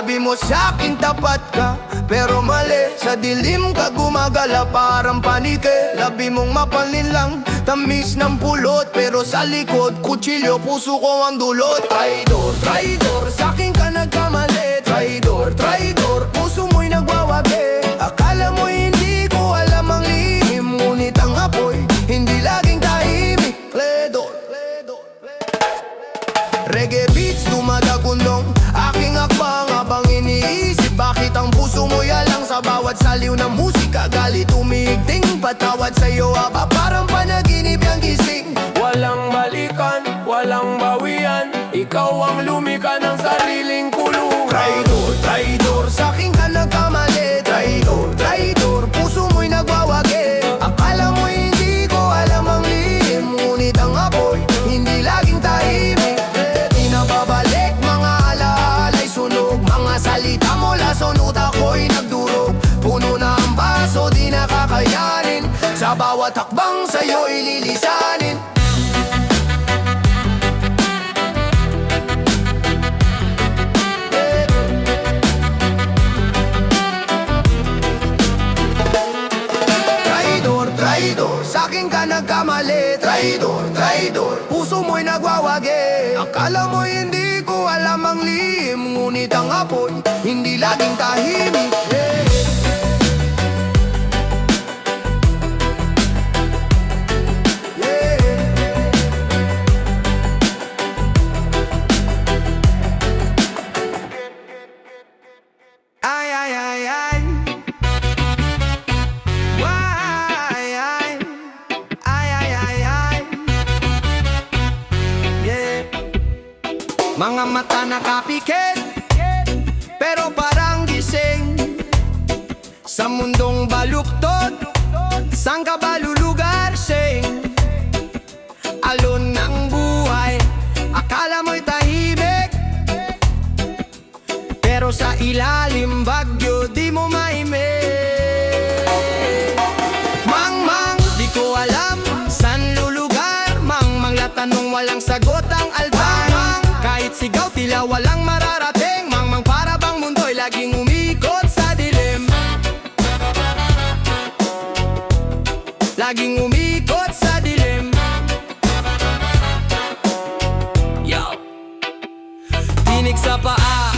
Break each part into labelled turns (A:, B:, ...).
A: Sabi mo sa'kin tapat ka, pero mali. Sa dilim ka gumagala parang panike. Labi mong mapalin lang, tamis ng pulot, pero sa likod, kutsilyo, puso ko ang dulot. Traidor, traidor, sa'kin ka nagkamali. Traidor, traidor, puso mo'y nagwawagi. Akala mo hindi ko alam ang lihim, ngunit ang apoy, hindi laging tahimik. Pledor, reggae beats, dumadagundong aking akbang habang iniisip bakit ang puso mo yalang sa bawat saliw ng musika. Galit umiigting, patawad sa'yo aba parang panaginip yung gising. Walang balikan, walang bawian, ikaw ang lumika ng sariling kulungan. Traidor, traidor, sa'king ka nagkamali. Traidor, traidor, puso mo'y nagwawagi. Akala mo hindi ko alam ang lihim, ngunit ang apoy, hindi laging tahimik. Babalik mga alaalay sunog, mga salita mo lason, utak ko'y nagdurog. Puno na ang baso, di nakakayanin, sa bawat hakbang sa'yo ililisanin. Traidor, traidor, sa'kin ka nagkamali. Traidor, traidor, puso mo'y nagwawagi. Akala mo hindi ko alam ang lihim, ngunit ang apoy, hindi laging tahimik. Ay, ay, ay, ay. Why, ay, ay, ay, ay, ay. Yeah. Mga mata nakapikit, pero parang gising. Sa mundong baluktot, saan ka ba lulugar, sing? Alon ng buhay, akala mo'y tahimik, pero sa ilalim bagyo di mo maimik. Mang, mang, di ko alam saan lulugar. Mang, mang, latanong walang sagot ang altar. Mang, kahit sigaw tila walang mararating. Mang, mang, para bang mundo'y laging umikot sa dilim. Laging umikot sa dilim. Yo. Tinig sa paa,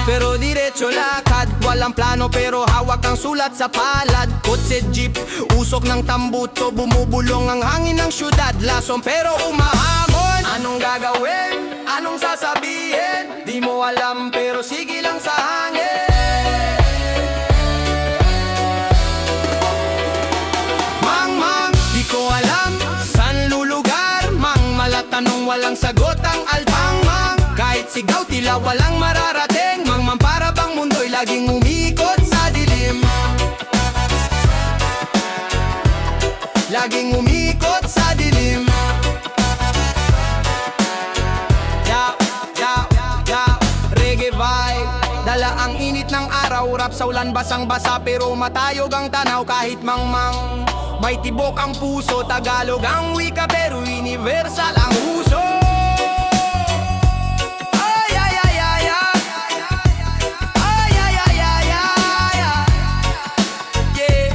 A: pero diretso lakad. Walang plano pero hawak ang sulat sa palad. Kotse jeep, usok ng tambuto, bumubulong ang hangin ng syudad. Lason pero umahamon. Anong gagawin? Anong sasabihin? Di mo alam pero sige lang sa hangin. Mang, mang, di ko alam saan lulugar. Mang, malatanong walang sagot ang altang. Mang, kahit sigaw tila walang mararating. Mang, mang, para bang mundo'y laging umikot sa dilim. Laging umikot sa dilim. Yaw, yaw, yaw, reggae vibe. Dala ang init ng araw, rap sa ulan basang-basa, pero matayog ang tanaw kahit mang-mang. May tibok ang puso, Tagalog ang wika, pero universal ang uso. Ay, ay, ay, ay, ay. Ay, ay, ay, ay, ay, ay. Yeah.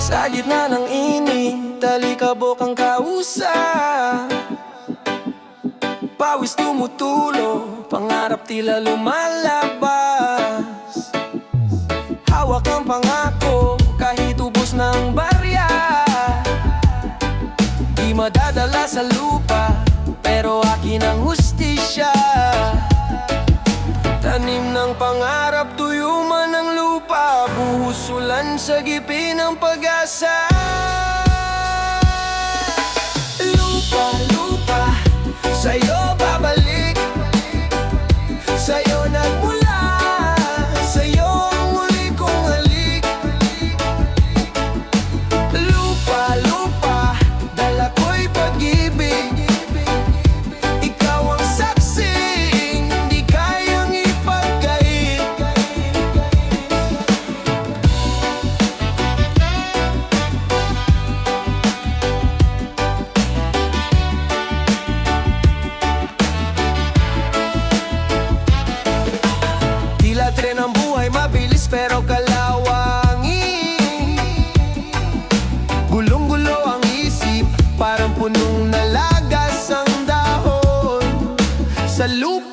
A: Sa gitna ng init, talikabok ang kausa. Pawis tumutulo, pangarap tila lumalabas. Hawak ang pangako, kahit ubos ng barya. Di madadala sa lupa, pero akin ang hustisya. Tanim ng pangarap, tuyo man ang lupa. Buhos ulan sa gipin ng pag-asa. Lupa, lupa, sa'yo babalik. Sa'yo nagmula, sa'yo ang muli kong halik.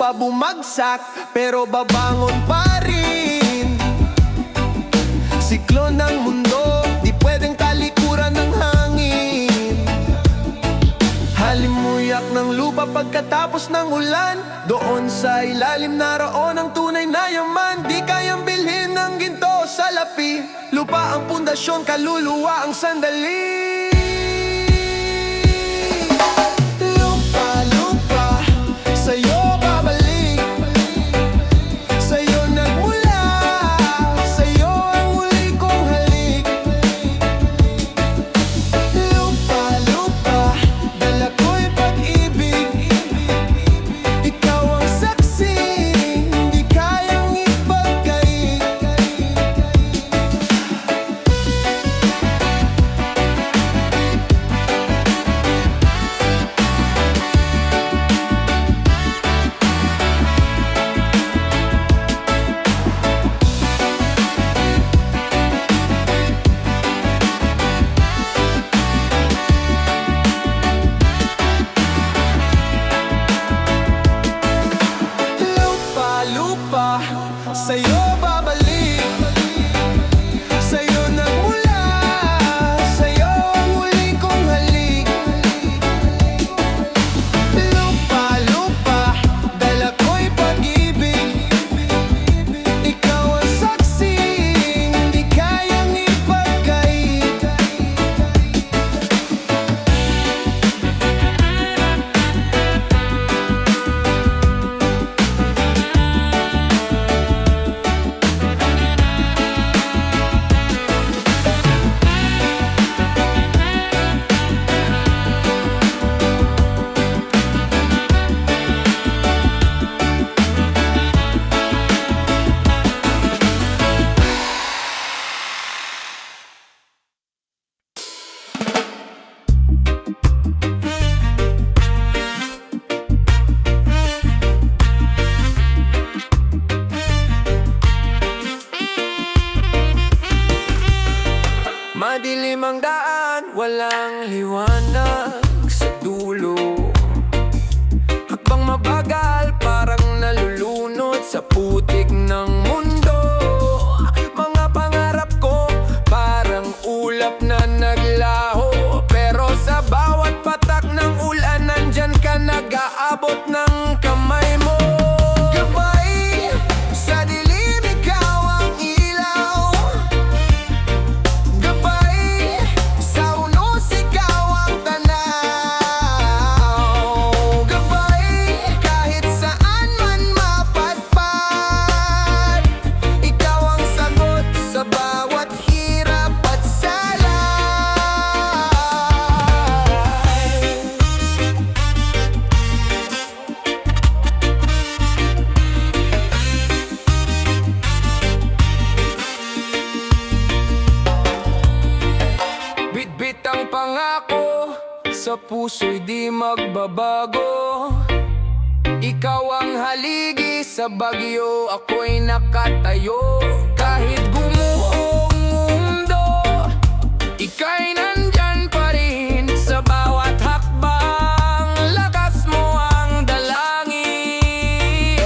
A: lupa bumagsak, pero babangon pa rin. Siklon ng mundo, di pwedeng talikuran ng hangin. Halimuyak ng lupa pagkatapos ng ulan. Doon sa ilalim naroon ang tunay na yaman. Di kayang bilhin ng ginto sa lapi. Lupa ang pundasyon, kaluluwa ang sandali. Lupa, lupa, sa'yo babalik. Sa'yo nagmula, sa'yo ang huli kong halik. Lupa, lupa, dala ko'y pag-ibig. Ikaw ang saksi, hindi kayang ipagkait. Lupa, lupa, sa'yo babalik. Sa'yo nagmula, sa'yo ang huli kong halik. Lupa, lupa, dala ko'y pag-ibig. Ikaw ang saksi, hindi kayang ipagkait. Madilim ang daan, walang liwanag sa dulo. Hakbang mabagal, parang nalulunod sa putik ng mundo. Mga pangarap ko, parang ulap na naglaho. Pero sa bawat patak ng ulan, nandyan ka, nag-aabot ng kamay mo. Gabay, sa dilim ikaw ang ilaw. Gabay, sa unos ikaw ang tanaw. Gabay, kahit saan man mapadpad. Ikaw ang sagot sa bawat hirap at salay. Bit-bit ang pangako, sa puso'y di magbabago. Ikaw ang haligi, sa bagyo ako'y nakatayo. Kahit gumuho ang mundo, ika'y nandyan pa rin. Sa bawat hakbang, lakas mo ang dalangin.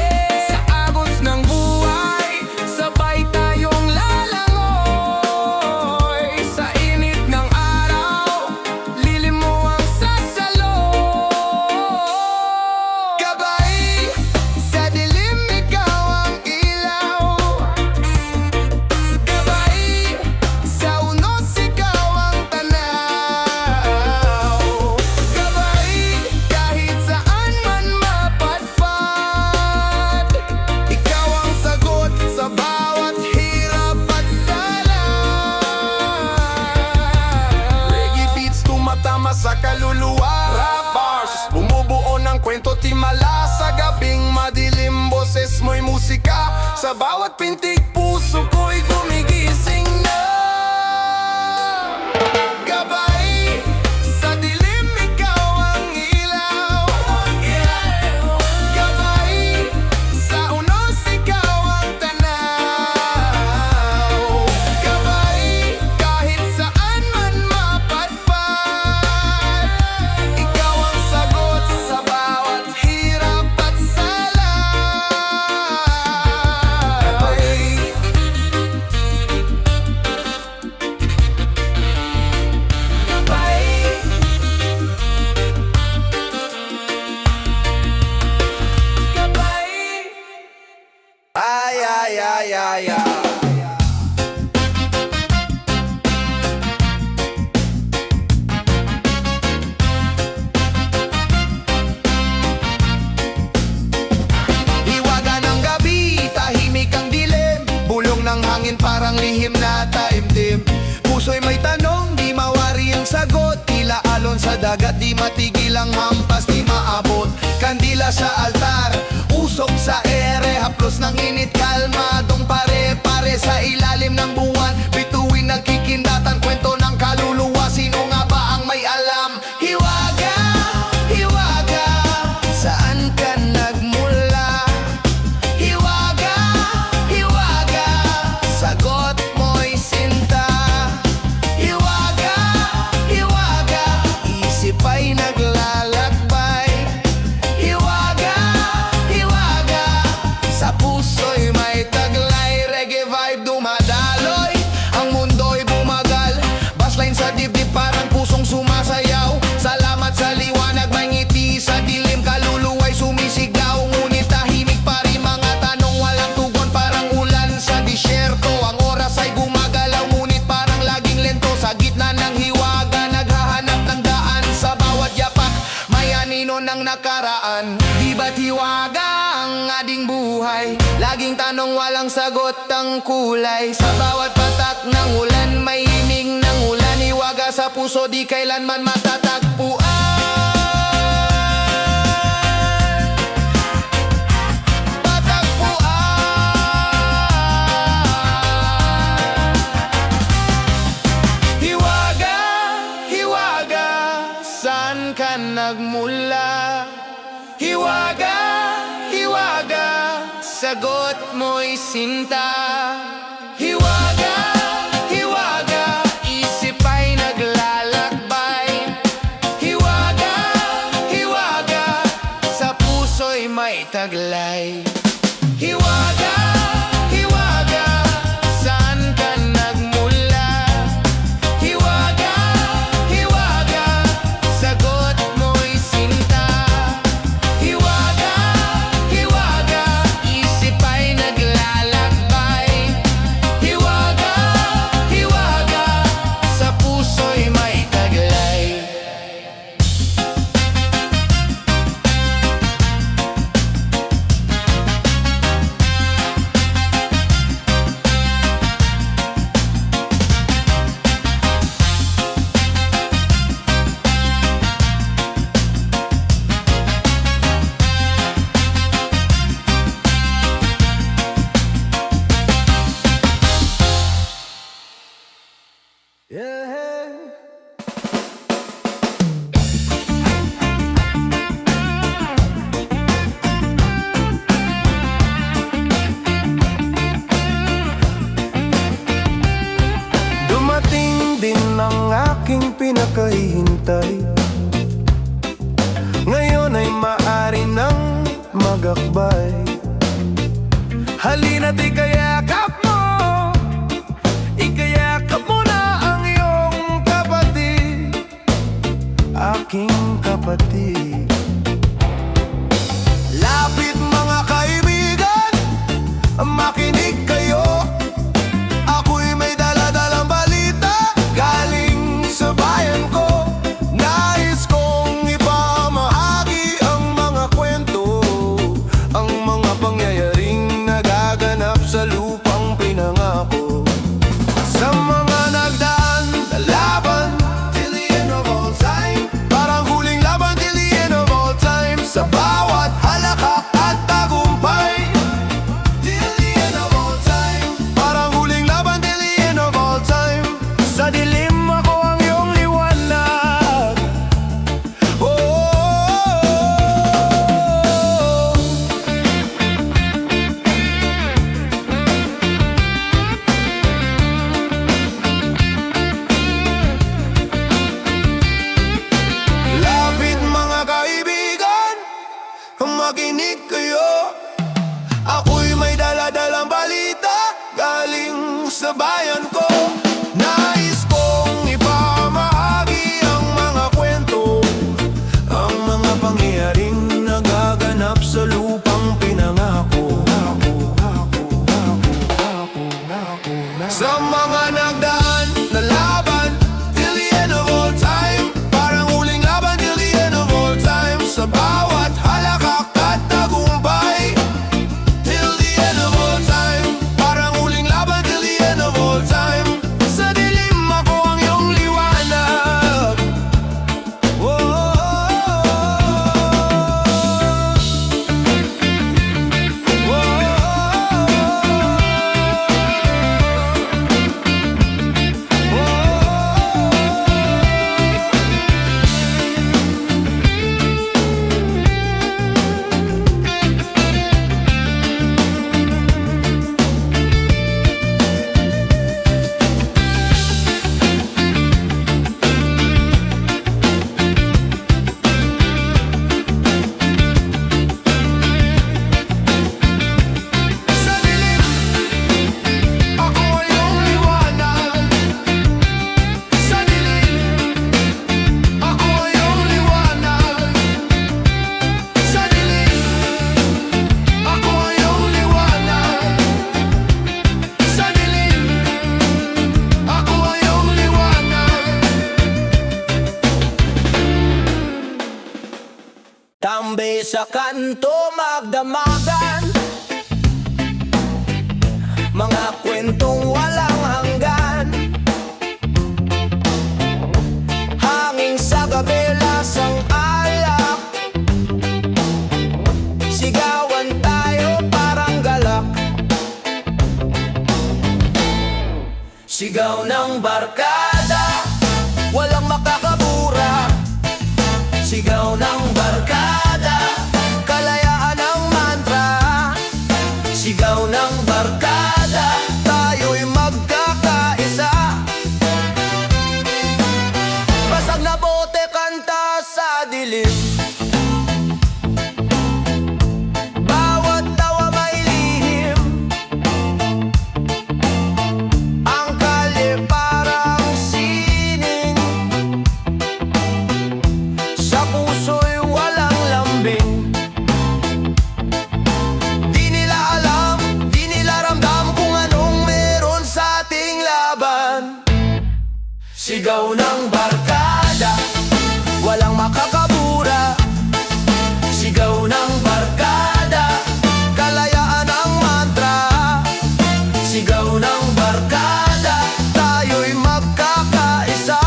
A: Sa agos ng buhay, sabay tayong lalangoy. Sa init ng araw, lilim mo ang sasalo. Gabay, sa dilim ikaw ang ilaw. Gabay, sa unos ikaw ang tanaw. Gabay, kahit saan man mapadpad. Ikaw ang sagot sa bawat hirap at salay. Reggae beats tumatama sa kaluluwa. Rap bars, bumubuo ng kwento timala. Sa gabing madilim, boses mo'y musika. Sa bawat pintig, puso ko'y gumigising na. Gabay, sa dilim ikaw ang ilaw. Gabay, sa unos ikaw ang tanaw. Gabay, kahit saan man mapadpad. Ikaw ang sagot sa bawat hirap at salay. puso'y may tanong, di mawari ang sagot. Tila alon sa dagat, di matigil ang hampas, di maabot. Kandila sa altar, usok sa ere, haplos ng init, kalmadong pare-pare sa ilalim ng buwan. Bituin nagkikindatan, kwento ng kaluluwa. Sino nga ba ang may alam? Hiwaga, hiwaga, saan ka nagmula? Hiwaga, hiwaga, sagot mo'y sinta. Hiwaga, hiwaga, isip ay naglalakbay. Hiwaga, hiwaga, sa puso'y may taglay. Reggae vibe dumadaloy, ang mundo'y bumagal. Baseline sa dibdib parang pusong sumasayaw. Salamat sa liwanag, may ngiti sa dilim. Kaluluwa'y sumisigaw, ngunit tahimik pa rin mga tanong. Walang tugon, parang ulan sa disyerto. Ang oras ay gumagalaw, ngunit parang laging lento. Sa gitna ng hiwaga, naghahanap ng daan. Sa bawat yapak, may anino ng nakaraan. Di ba't hiwaga ang ating buhay? Laging tanong, walang sagot ang kulay. Sa bawat patak ng ulan, may himig ng ulan. Hiwaga sa puso, di kailanman matatagpuan. Hiwaga, hiwaga, saan ka nagmula? Hiwaga, hiwaga, sagot mo'y sinta. Hiwaga, hiwaga, isip ay naglalakbay. Hiwaga, hiwaga, sa puso'y may taglay. Hiwaga, hiwaga, saan ka nagmula? Hiwaga, hiwaga, sagot mo'y sinta. Hiwaga, hiwaga, isip ay naglalakbay. Hiwaga, hiwaga, sa puso'y may taglay. Yeah. Dumating din ang aking pinakahihintay. Ngayon ay maaari nang magakbay. Halina't ikayakap mo, ikayakap mo na ang iyong kapatid, aking kapatid. Lapit mga kaibigan, makinig kayo. Ako'y may dala-dalang balita galing sa bayan ko. Nais kong ipamahagi ang mga kwento, ang mga pangyayaring nagaganap sa lupang Pilipinas. kami sa kanto magdamagan, mga kwentong walang hanggan, hangin sa gabi, lasang alak, sigawan tayo parang galak. Sigaw ng barkada, walang makakabura. Sigaw ng barkada, kalayaan ang mantra. Sigaw ng barkada, tayo'y magkakaisa. Basag na bote, kanta sa dilim. Bawat tawa may lihim. Ang kalye parang sining. Sa puso'y walang lambing. Di nila alam, di nila ramdam kung anong meron sa ating laban. Sigaw ng barkada, walang makakabura. Sigaw ng barkada, kalayaan ang mantra. Sigaw ng barkada, tayo'y magkakaisa.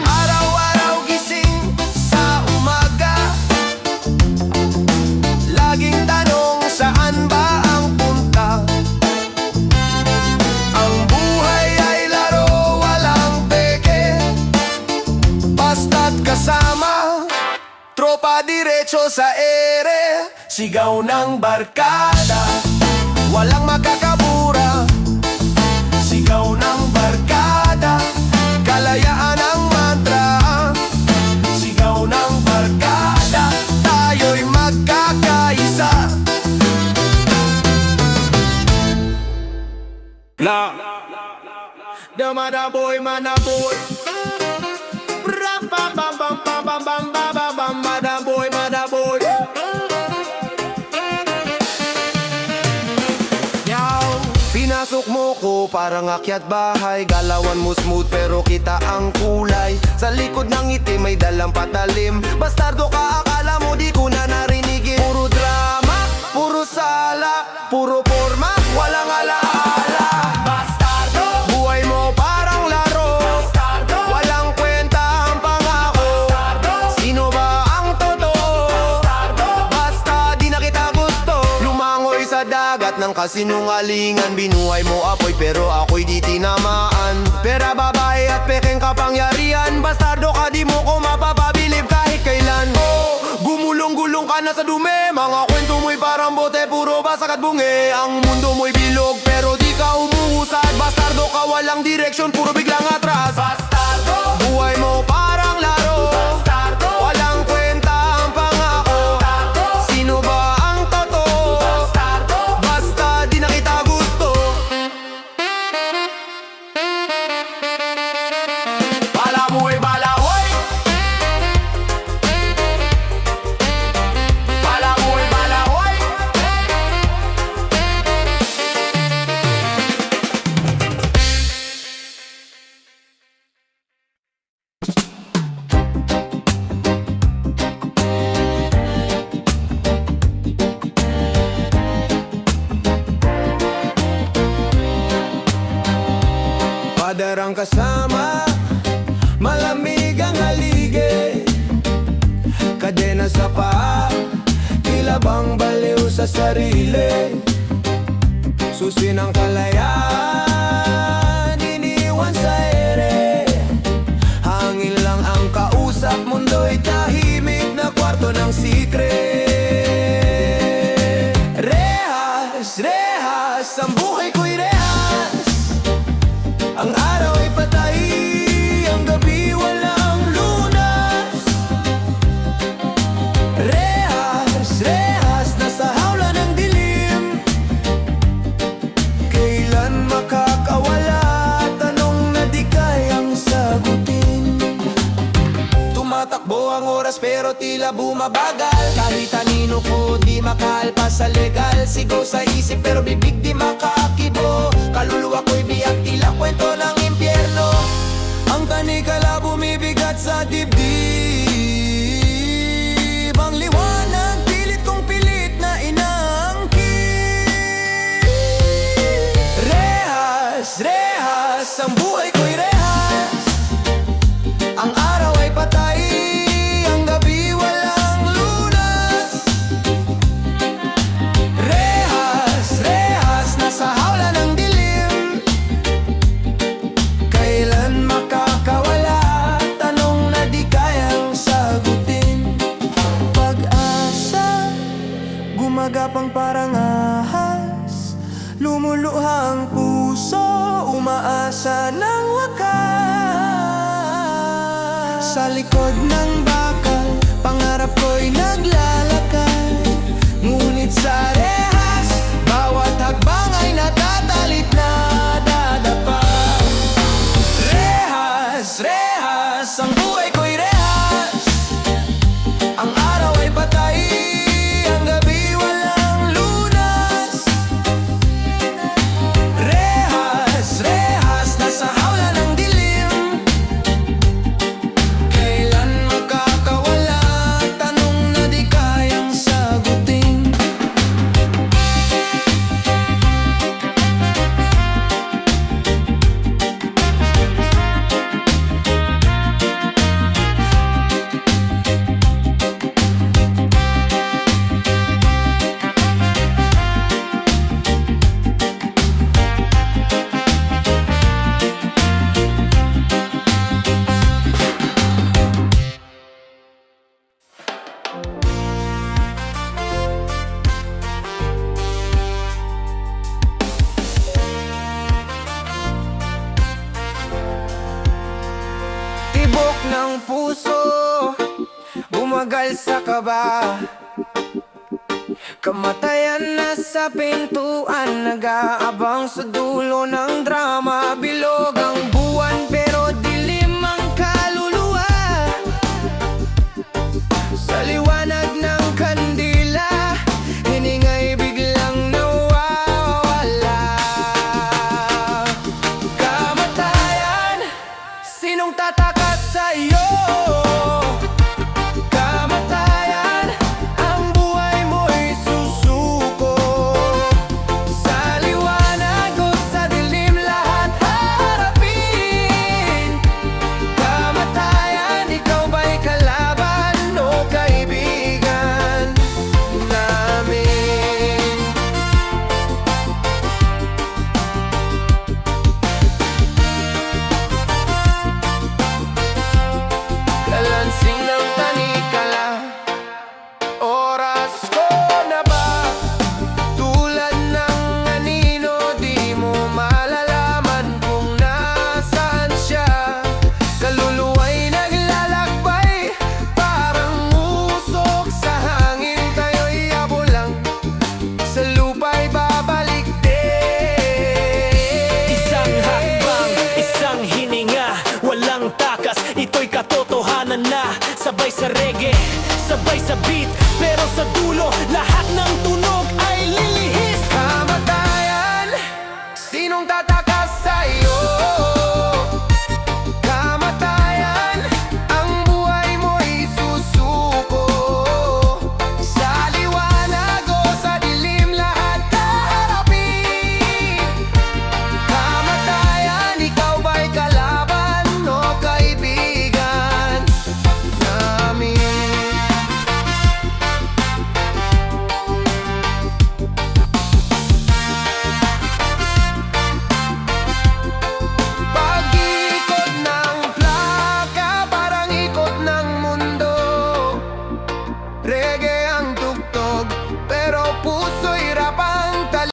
A: Araw-araw gising sa umaga, laging tanong saan ba ang punta. Ang buhay ay laro, walang peke. Basta't kasama, tropa diretso sa ere. Sigaw ng barkada, walang makakabura. Sigaw ng barkada, kalayaan ang mantra. Sigaw ng barkada, tayo'y magkakaisa. La Damadaboy manaboy, ram bam bam bam bam bam bam bam bam bam, madaboy madaboy. Yaw, pinasok mo ko parang akyat bahay. Galawan mo smooth pero kita ang kulay. Sa likod ng ngiti may dalang patalim. Bastardo ka, akala mo di ko na narinigin. Puro drama, puro sala, puro forma, walang alaala. Bastardo, buhay mo parang laro. Bastardo, walang kwenta ang pangako. Bastardo, sino ba ang totoo? Bastardo, basta di na kita gusto. Lumangoy sa dagat ng kasinungalingan. Binuhay mo apoy pero ako'y di tinamaan. Pera, babae at pekeng kapangyarihan. Bastardo ka, di mo ko mapapabilib kahit kailan. Oh, gumulong-gulong ka na sa dumi. Mga kwento mo'y parang bote, puro basag at bungi. Ang mundo mo'y bilog pero di ka umuusad. Bastardo ka, walang direksyon, puro biglang atras. Bastardo, buhay mo parang laro. Bastardo, walang kwenta ang pangako. Bastardo, sino ba ang totoo? Bastardo, basta di na kita gusto. Balaboy, balaboy. Balaboy, balaboy. Padarang kasama, malamig ang halige. Kadena sa paa, tila bang baliw sa sarili. Susi ng kalayaan, iniwan sa ere. Hangin lang ang kausap, mundo'y tahimik na kwarto ng sikret. Rehas, rehas, ang buhay ko'y rehas. Ang araw ay patay, ang gabi walang lunas. Rehas, rehas. tumatakbo ang oras pero tila bumabagal. Kahit anino ko di makalpas sa legal. Sigaw sa isip pero bibig di makakibo. Kaluluwa ko'y biyak tila kwento ng impyerno. Ang tanikala bumibigat sa dibdib. Ang liwanag pilit kong pilit na inaangkin. Rehas, rehas, ang buhay ko'y rehas. Ang araw ay patay, ang gabi walang lunas. Rehas, rehas, nasa hawla ng dilim. Kailan makakawala? Tanong na di kayang sagutin. Pag-asa, gumagapang parang ahas. Lumuluha ang puso, umaasa ng wakas. Sa likod ng bakal, pangarap ko'y naglalakad. Ngunit sa rehas, bawat hakbang ay natatalit na dadapa. Rehas, rehas, ang buhay ko'y rehas. Ang araw ay patay, ang gabi walang lunas. Rehas, rehas, nasa hawla ng dilim. Kailan makakawala? Tanong na di kayang sagutin. Tibok ng puso, bumagal sa kaba. Kamatayan na sa pintuan, nag-aabang sa dulo ng drama. Bilog ang buwan pero dilim ang kaluluwa. Sa liwanag ng kandila, hiningay biglang nawawala. Kamatayan, sinong tatakas sa'yo? Kamatayan, ang buhay mo'y susuko. Sa liwanag o sa dilim, lahat harapin. Kamatayan, ikaw ba'y kalaban o kaibigan namin? Kalansing ng tanikala, oras ko na ba? Tulad ng anino, di mo malalaman kung nasaan siya. Kaluluwa'y naglalakbay, parang usok sa hangin. Tayo'y abo lang, sa lupa'y babalik din.
B: Isang hakbang, isang hininga, walang takas, ito'y katotohanan na. Sabay sa reggae, sabay sa beat,